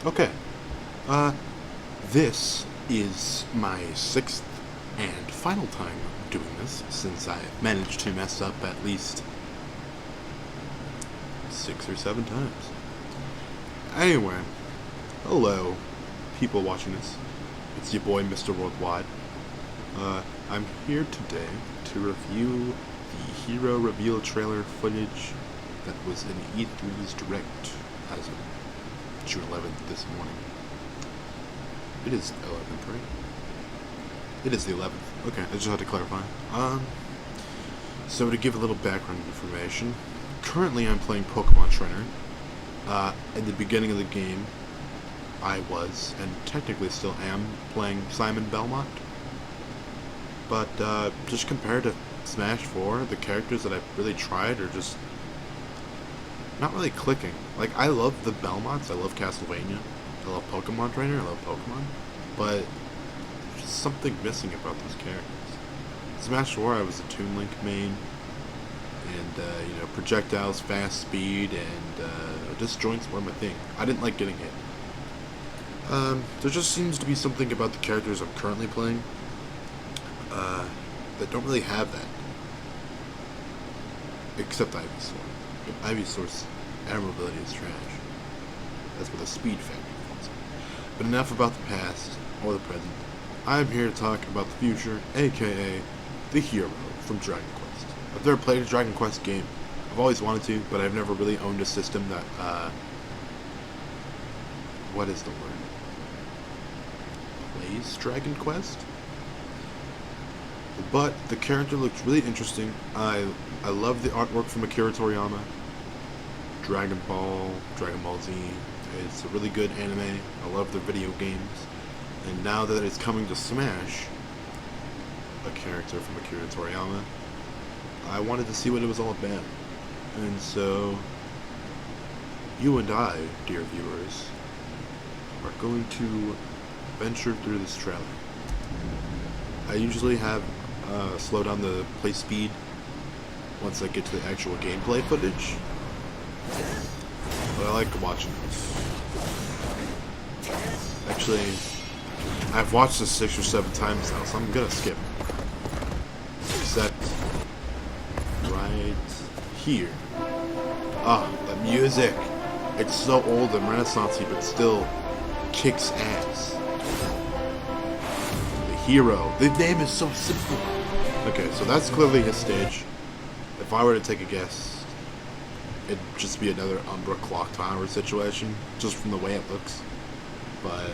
Okay. Uh, this is my sixth and final time doing this, since I've managed to mess up at least 6 or 7 times. Anyway, hello, people watching this. It's your boy, Mr. Worldwide. I'm here today to review the hero reveal trailer footage that was in E3's Direct as of June 11th this morning. It is 11th, right? It is the 11th. Okay, I just had to clarify. So to give a little background information, currently I'm playing Pokemon Trainer. At the beginning of the game, I was, and technically still am, playing Simon Belmont. But, just compared to Smash 4, the characters that I've really tried are just not really clicking. Like, I love the Belmonts, I love Castlevania, I love Pokemon Trainer, I love Pokemon, but there's just something missing about those characters. Smash 4, I was a Toon Link main, and, projectiles, fast speed, and, disjoints were my thing. I didn't like getting hit. There just seems to be something about the characters I'm currently playing, that don't really have that. Except Ivysaur. Ivysaur's air mobility is trash. That's where the speed factor falls. But enough about the past, or the present. I'm here to talk about the future, aka the hero from Dragon Quest. I've never played a Dragon Quest game. I've always wanted to, but I've never really owned a system that, what is the word? Plays Dragon Quest? But the character looks really interesting. I love the artwork from Akira Toriyama. Dragon Ball Z. It's a really good anime. I love the video games. And now that it's coming to Smash, a character from Akira Toriyama, I wanted to see what it was all about. And so, you and I, dear viewers, are going to venture through this trailer. I usually have slow down the play speed once I get to the actual gameplay footage, but I like watching this. Actually, I've watched this 6 or 7 times now, so I'm gonna skip. Except right here. Ah, the music! It's so old and Renaissance-y, but still kicks ass. Hero. The name is so simple. Okay, so that's clearly his stage. If I were to take a guess, it'd just be another Umbra Clock Tower situation, just from the way it looks. But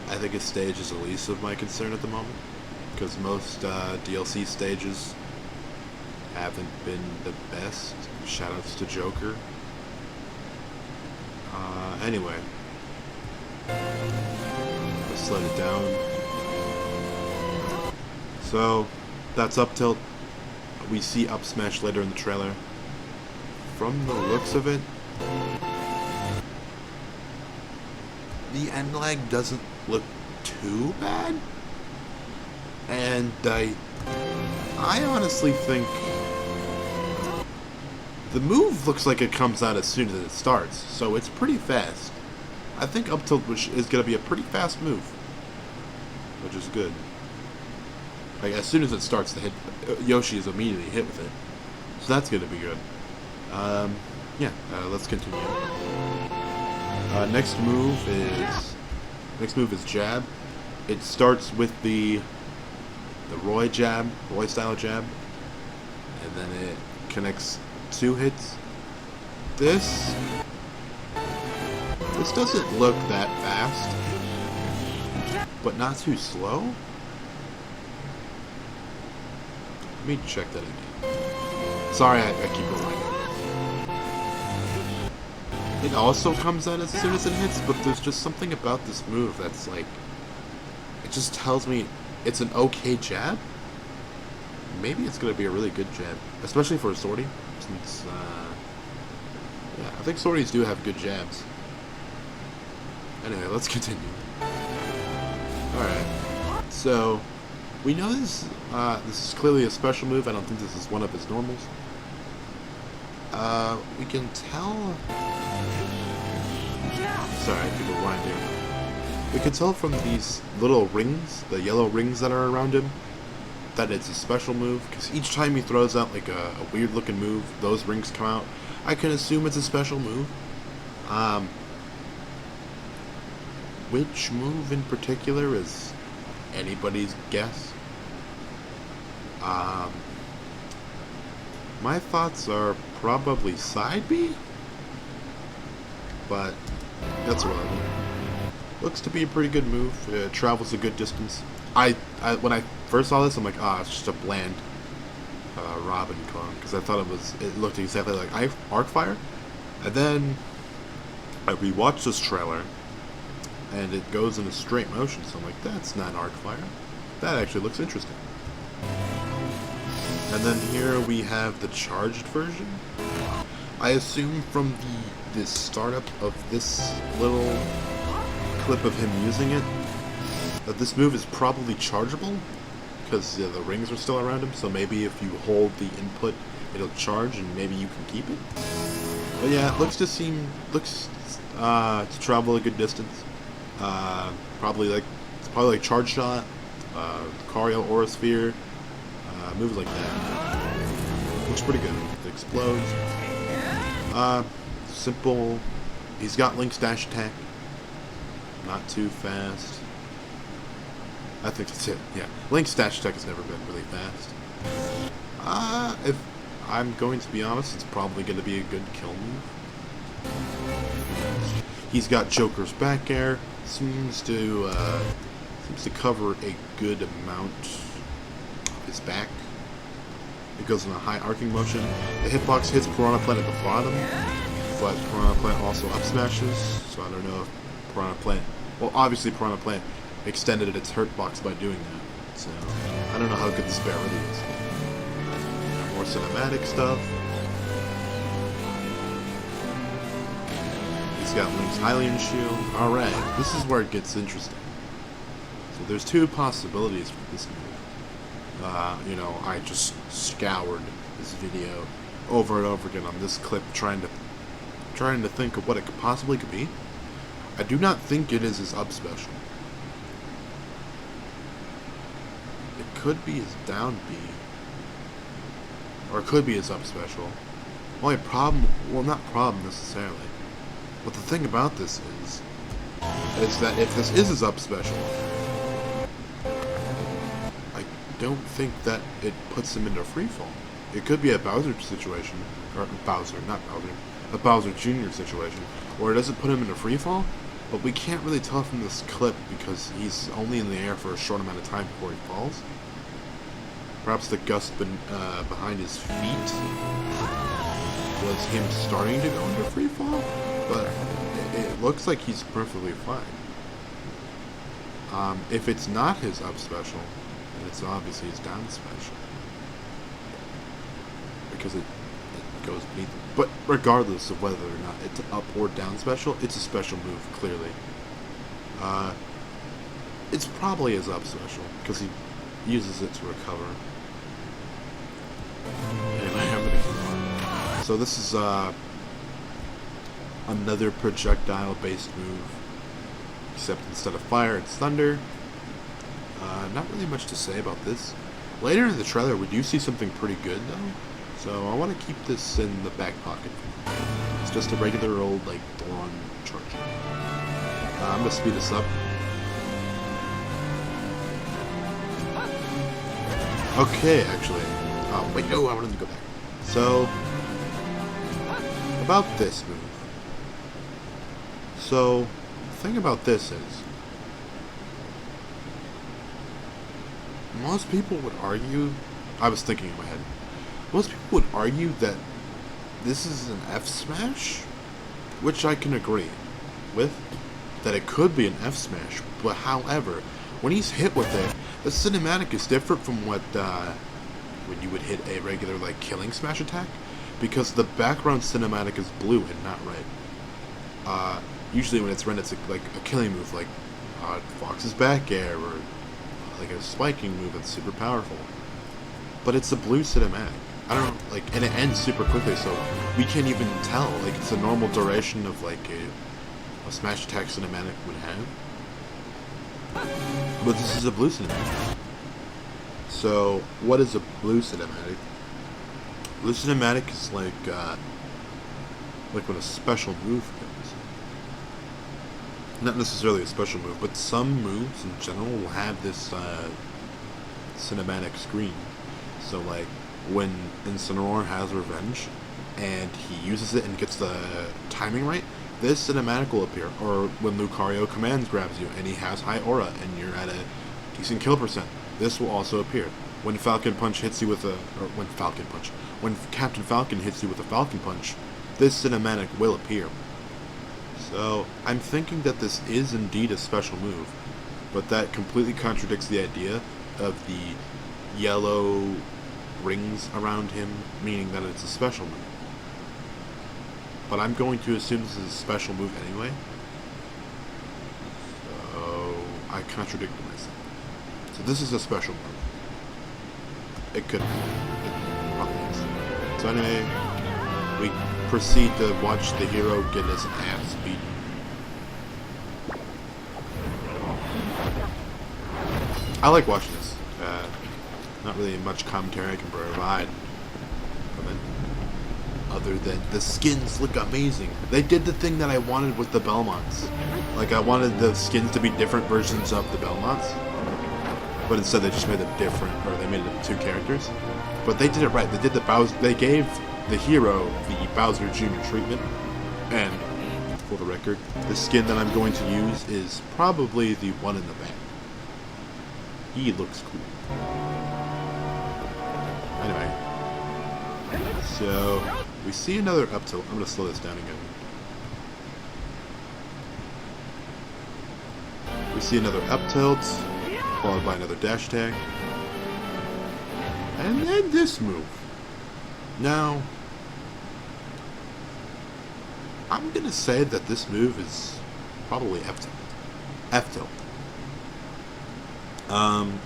I think his stage is the least of my concern at the moment, because most DLC stages haven't been the best. Shoutouts to Joker. Anyway. Let's slow it down. So, that's up tilt. We see up smash later in the trailer. From the looks of it, the end lag doesn't look too bad. And I honestly think the move looks like it comes out as soon as it starts, so it's pretty fast. I think up tilt is going to be a pretty fast move, which is good. Like, as soon as it starts to hit, Yoshi is immediately hit with it. So that's going to be good. Let's continue. Next move is jab. It starts with the Roy jab, Roy style jab, and then it connects 2 hits. This doesn't look that fast, but not too slow. Let me check that again. Sorry, I keep rewinding. It also comes out as soon as it hits, but there's just something about this move that's like, it just tells me it's an okay jab. Maybe it's going to be a really good jab, especially for a Swordy, since, I think Swordies do have good jabs. Anyway, let's continue. Alright, so we know this is clearly a special move. I don't think this is one of his normals. We can tell sorry, keep rewinding. We can tell from these little rings, the yellow rings that are around him, that it's a special move, because each time he throws out like a weird looking move, those rings come out. I can assume it's a special move. Which move in particular is anybody's guess. My thoughts are probably side B, but that's irrelevant. Looks to be a pretty good move. It travels a good distance. When I first saw this, I'm like, it's just a bland Robin clone, because I thought it looked exactly like Arcfire. And then I rewatched this trailer, and it goes in a straight motion, so I'm like, that's not Arcfire. That actually looks interesting. And then here we have the charged version. I assume from the startup of this little clip of him using it, that this move is probably chargeable, because the rings are still around him, so maybe if you hold the input, it'll charge, and maybe you can keep it. But yeah, it looks to travel a good distance. Probably like Charge Shot, Cario Aura Sphere, moves like that. Looks pretty good. It explodes. Simple. He's got Link's dash attack. Not too fast. I think that's it. Yeah, Link's dash attack has never been really fast. If I'm going to be honest, it's probably going to be a good kill move. He's got Joker's back air. Seems to cover a good amount of his back. It goes in a high arcing motion. The hitbox hits Piranha Plant at the bottom, but Piranha Plant also up smashes. So I don't know if Piranha Plant. Well, obviously Piranha Plant extended its hurt box by doing that. So I don't know how good the spare really is. More cinematic stuff. He's got Link's Hylian Shield. Alright, this is where it gets interesting. So there's two possibilities for this move. I just scoured this video over and over again on this clip, trying to think of what it possibly could be. I do not think it is his up special. It could be his down B, or it could be his up special. Only problem, well, not problem necessarily. But the thing about this is that if this is his up special, I don't think that it puts him into freefall. It could be a Bowser situation, or a Bowser Jr. situation, where it doesn't put him into freefall, but we can't really tell from this clip because he's only in the air for a short amount of time before he falls. Perhaps the gust behind his feet was him starting to go into freefall, but it looks like he's perfectly fine. If it's not his up special, then it's obviously his down special, because it goes beneath. But regardless of whether or not it's up or down special, it's a special move, clearly. It's probably his up special, because he uses it to recover. Anyway, I'm gonna keep on. So this is another projectile-based move, except instead of fire, it's thunder. Not really much to say about this. Later in the trailer, we do see something pretty good, though. So I want to keep this in the back pocket. It's just a regular old, Thoron charge. I'm going to speed this up. Okay, actually. Wait, no, I wanted to go back. So, about this move. So, the thing about this is, most people would argue, I was thinking in my head, most people would argue that this is an F smash, which I can agree with, that it could be an F smash, but however, when he's hit with it, the cinematic is different from what, when you would hit a regular, killing smash attack, because the background cinematic is blue and not red. Usually when it's red, it's a killing move, like Fox's back air, or like a spiking move that's super powerful. But it's a blue cinematic. I don't know, and it ends super quickly, so we can't even tell. It's a normal duration of a a smash attack cinematic would have. But this is a blue cinematic. So, what is a blue cinematic? Blue cinematic is like when a special move goes. Not necessarily a special move, but some moves in general will have this cinematic screen. So like when Incineroar has Revenge and he uses it and gets the timing right, this cinematic will appear. Or when Lucario commands grabs you and he has high aura and you're at a decent kill percent, this will also appear. When Falcon Punch hits you with a, or when Captain Falcon hits you with a Falcon Punch, this cinematic will appear. So I'm thinking that this is indeed a special move, but that completely contradicts the idea of the yellow rings around him, meaning that it's a special move. But I'm going to assume this is a special move anyway, so I contradicted myself. So this is a special move. It could be. So anyway, we proceed to watch the hero get his ass beaten. I like watching this. Not really much commentary I can provide from it, other than the skins look amazing. They did the thing that I wanted with the Belmonts. Like, I wanted the skins to be different versions of the Belmonts, but instead they just made them different, or they made them two characters. But they did it right. They did the Bowser. They gave the hero the Bowser Jr. treatment, and for the record, the skin that I'm going to use is probably the one in the back. He looks cool. Anyway, so we see another up tilt. I'm going to slow this down again. We see another up tilt, followed by another dash attack, and then this move. Now, I'm going to say that this move is probably F tilt. F tilt.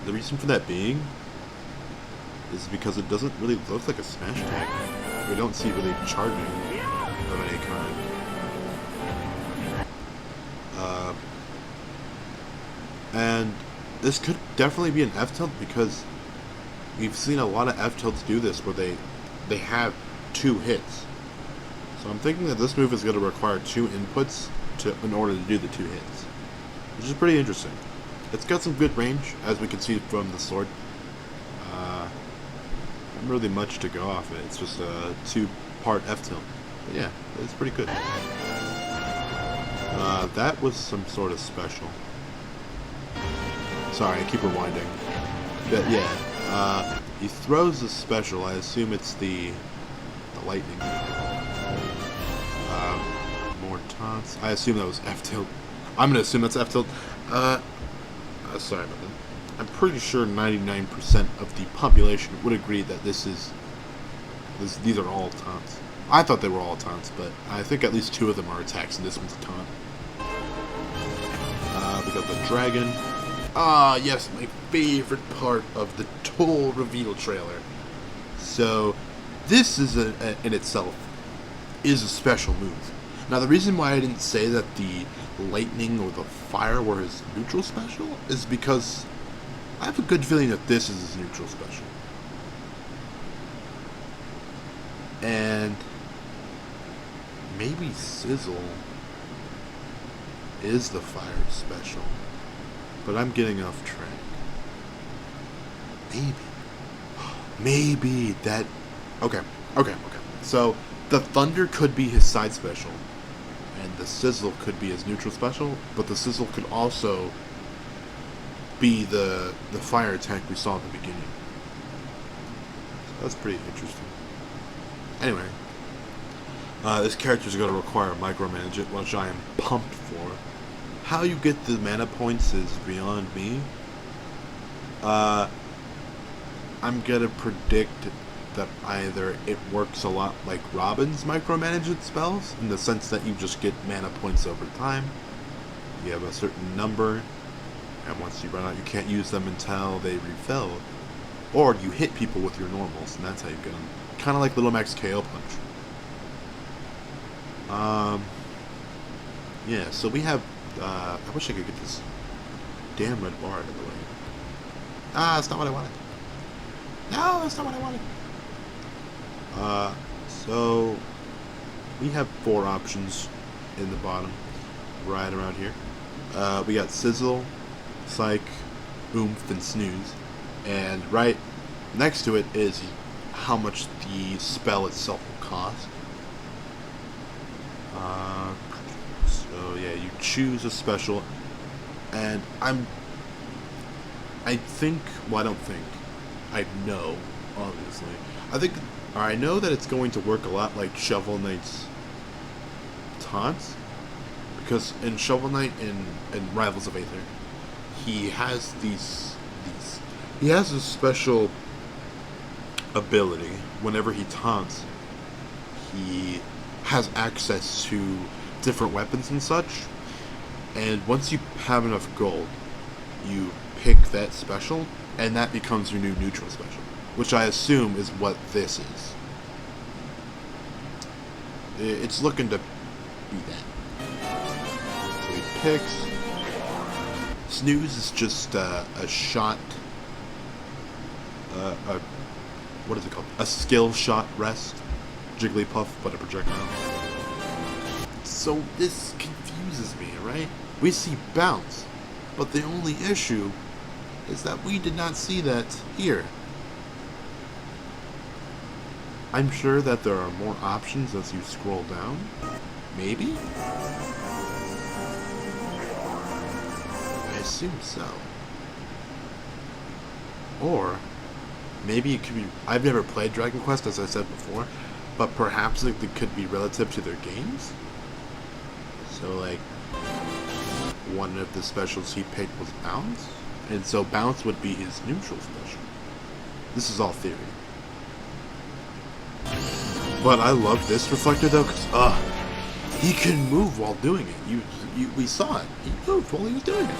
The reason for that being is because it doesn't really look like a smash attack. We don't see really charging of any kind. And this could definitely be an F tilt because we've seen a lot of F tilts do this where they have two hits. So I'm thinking that this move is going to require two inputs in order to do the two hits, which is pretty interesting. It's got some good range, as we can see from the sword. Not really much to go off it. It's just a two-part F tilt. But yeah, it's pretty good. That was some sort of special. Sorry, I keep rewinding. But yeah, he throws a special. I assume it's the lightning. More taunts. I assume that was F tilt. I'm gonna assume that's F tilt. Sorry about that. I'm pretty sure 99% of the population would agree that these are all taunts. I thought they were all taunts, but I think at least two of them are attacks, and this one's a taunt. We got the dragon. Ah, yes, my favorite part of the total reveal trailer. So, this is in itself is a special move. Now, the reason why I didn't say that the lightning or the fire were his neutral special is because I have a good feeling that this is his neutral special. And maybe Sizzle is the fire special, but I'm getting off track. Maybe that. Okay. So the thunder could be his side special, and the sizzle could be his neutral special, but the sizzle could also be the fire attack we saw at the beginning. So that's pretty interesting. Anyway, this character is going to require micromanage it, which I am pumped for. How you get the mana points is beyond me. I'm going to predict that either it works a lot like Robin's micromanagement spells, in the sense that you just get mana points over time. You have a certain number, and once you run out, you can't use them until they refill. Or you hit people with your normals, and that's how you get them. Kind of like Little Mac's KO Punch. Yeah, so we have, I wish I could get this damn red bar out of the way. Ah, that's not what I wanted. No, that's not what I wanted. So we have 4 options in the bottom, right around here. We got Sizzle, Psych, Oomph, and Snooze. And right next to it is how much the spell itself will cost. So yeah, you choose a special, and I think, well, I don't think, I know, obviously. I think, or I know that it's going to work a lot like Shovel Knight's taunts, because in Shovel Knight in Rivals of Aether, he has he has a special ability. Whenever he taunts, he has access to different weapons and such, and once you have enough gold, you pick that special, and that becomes your new neutral special, which I assume is what this is. It's looking to be that. So he picks. Snooze is just a shot. What is it called? A skill shot rest. Jigglypuff, but a projectile. So this confuses me, right? We see bounce, but the only issue is that we did not see that here. I'm sure that there are more options as you scroll down. Maybe? I assume so. Or maybe it could be. I've never played Dragon Quest, as I said before, but perhaps it could be relative to their games. So, like, one of the specials he picked was Bounce, and so Bounce would be his neutral special. This is all theory. But I love this reflector though, because he can move while doing it. We saw it. He moved while he was doing it.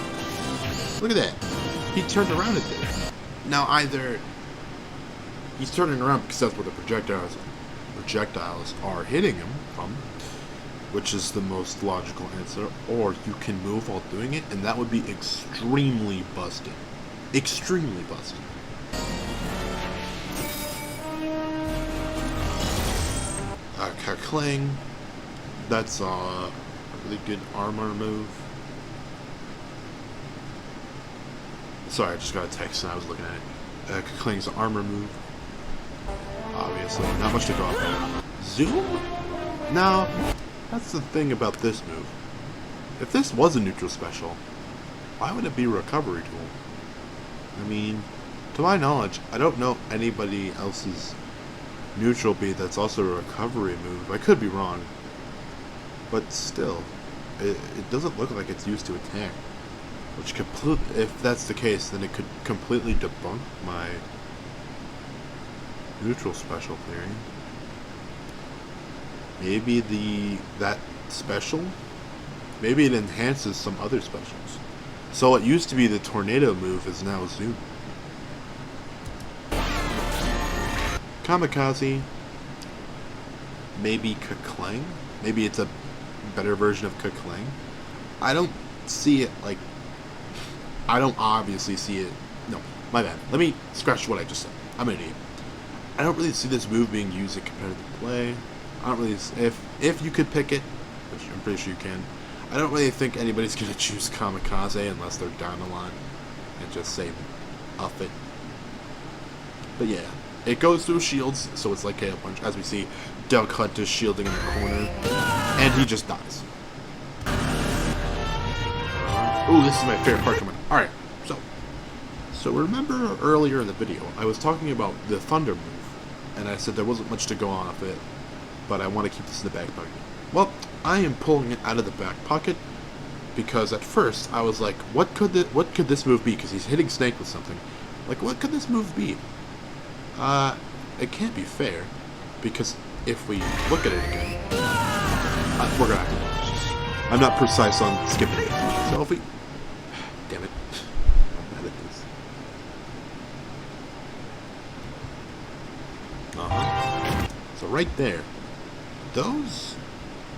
Look at that. He turned around and did it. Now either he's turning around because that's where the projectiles are hitting him from, which is the most logical answer, or you can move while doing it, and that would be extremely busted. Extremely busted. Kakling, that's a really good armor move. Sorry, I just got a text and I was looking at it. Kakling's armor move. Obviously, not much to go off of. Zoom? Now, that's the thing about this move. If this was a neutral special, why would it be a recovery tool? I mean, to my knowledge, I don't know anybody else's neutral beat that's also a recovery move. I could be wrong, but still, it doesn't look like it's used to attack. Which if that's the case, then it could completely debunk my neutral special theory. Maybe that special, maybe it enhances some other specials. So what used to be the tornado move is now Zoom. Kamikaze, maybe Kaklang. Maybe it's a better version of Kaklang. I don't see it like. I don't obviously see it. No, my bad. Let me scratch what I just said. I'm an idiot. I don't really see this move being used in competitive play. I don't really. If you could pick it, which I'm pretty sure you can, I don't really think anybody's gonna choose Kamikaze unless they're down a lot and just say, "Up it." But yeah. It goes through shields, so it's like KO Punch. As we see, Duck Hunt is shielding in the corner, and he just dies. Ooh, this is my favorite part coming. Alright, so remember earlier in the video, I was talking about the Thunder move, and I said there wasn't much to go on off it, but I want to keep this in the back pocket. Well, I am pulling it out of the back pocket, because at first, I was like, what could this move be? Because he's hitting Snake with something. Like, what could this move be? It can't be fair, because if we look at it again, we're gonna have to watch. I'm not precise on skipping it. So if we... Damn it. I'm bad at this. So right there, those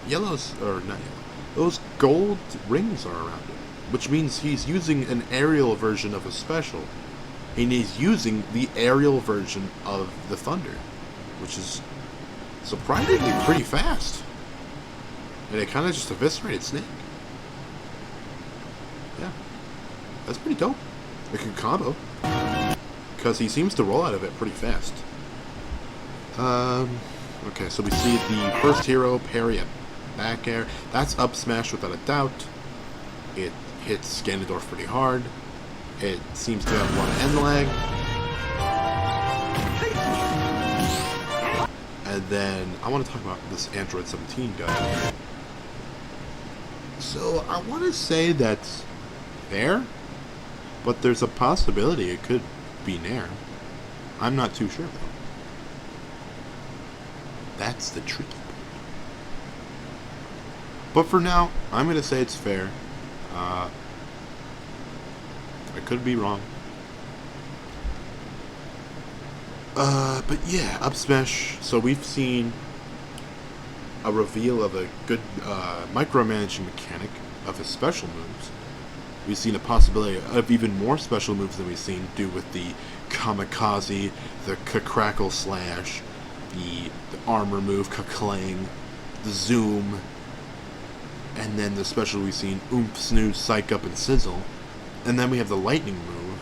yellows, or not yellow, those gold rings are around him, which means he's using an aerial version of a special, and he's using the aerial version of the thunder, which is surprisingly pretty fast. And it kind of just eviscerated Snake. Yeah, that's pretty dope. It can combo, because he seems to roll out of it pretty fast. Okay, so we see the first hero parry a back air. That's up smash without a doubt. It hits Ganondorf pretty hard. It seems to have a lot of end lag. And then I want to talk about this Android 17 guy. So I want to say that's fair, but there's a possibility it could be Nair. I'm not too sure though. That's the tricky part. But for now, I'm going to say it's fair. I could be wrong. But yeah, up smash. So we've seen a reveal of a good micromanaging mechanic of his special moves. We've seen a possibility of even more special moves than we've seen, due with the Kamikaze, the Crackle Slash, the armor move, Clang, the Zoom, and then the special we've seen, Oomph, Snooze, Psych Up, and Sizzle. And then we have the Lightning move,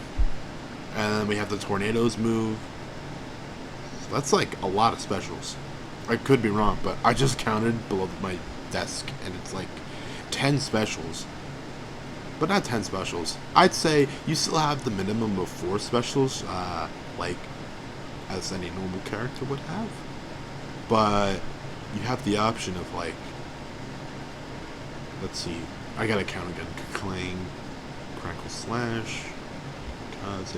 and then we have the Tornadoes move. So that's like a lot of specials. I could be wrong, but I just counted below my desk, and it's like 10 specials. But not 10 specials. I'd say you still have the minimum of 4 specials, like as any normal character would have. But you have the option of, like, let's see, I gotta count again. Clang, Crackle Slash, Kaze,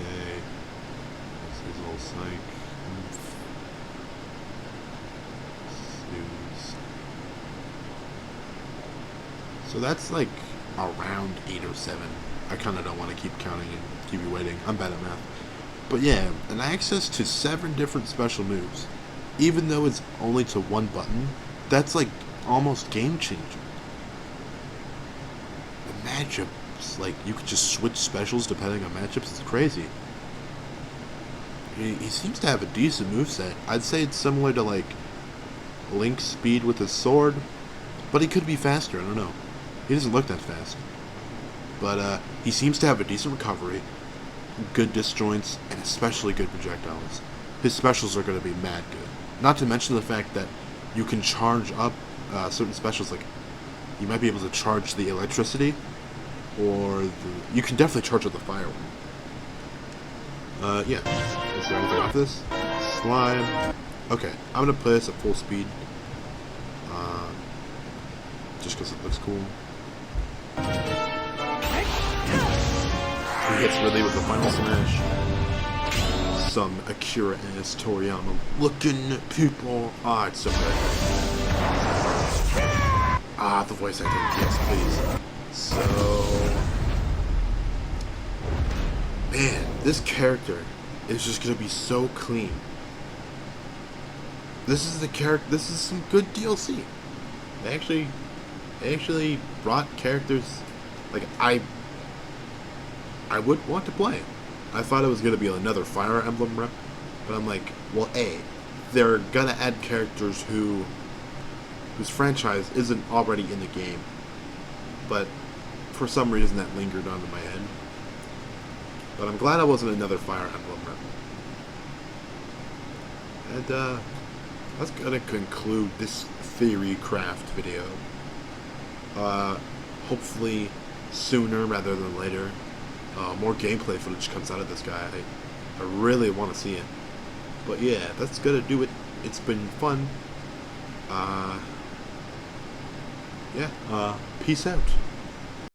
Sizzle, Psych, Oomph, Snooze. So that's like around 8 or 7. I kinda don't want to keep counting and keep you waiting. I'm bad at math. But yeah, an access to 7 different special moves, even though it's only to 1 button, that's like almost game changing. The matchups, like you could just switch specials depending on matchups, it's crazy. He seems to have a decent moveset. I'd say it's similar to like Link's speed with his sword, but he could be faster, I don't know. He doesn't look that fast. But he seems to have a decent recovery, good disjoints, and especially good projectiles. His specials are going to be mad good. Not to mention the fact that you can charge up certain specials, like you might be able to charge the electricity, or you can definitely charge up the fire one. Yeah. Is there anything off this? Slime. Okay, I'm going to play this at full speed. Just because it looks cool. He hits really with the final smash. Some Akira-ass Toriyama looking at people. Ah, it's so good. Ah, the voice acting. Yes, please. So, man, this character is just gonna be so clean. This is the character. This is some good DLC. They actually brought characters like I would want to play. I thought it was gonna be another Fire Emblem rep, but I'm like, well, they're gonna add characters whose franchise isn't already in the game, but for some reason that lingered onto my head. But I'm glad I wasn't another Fire Emblem rep. And that's gonna conclude this theory craft video. Hopefully sooner rather than later, more gameplay footage comes out of this guy. I really want to see it. But yeah, that's gonna do it. It's been fun. Yeah, peace out.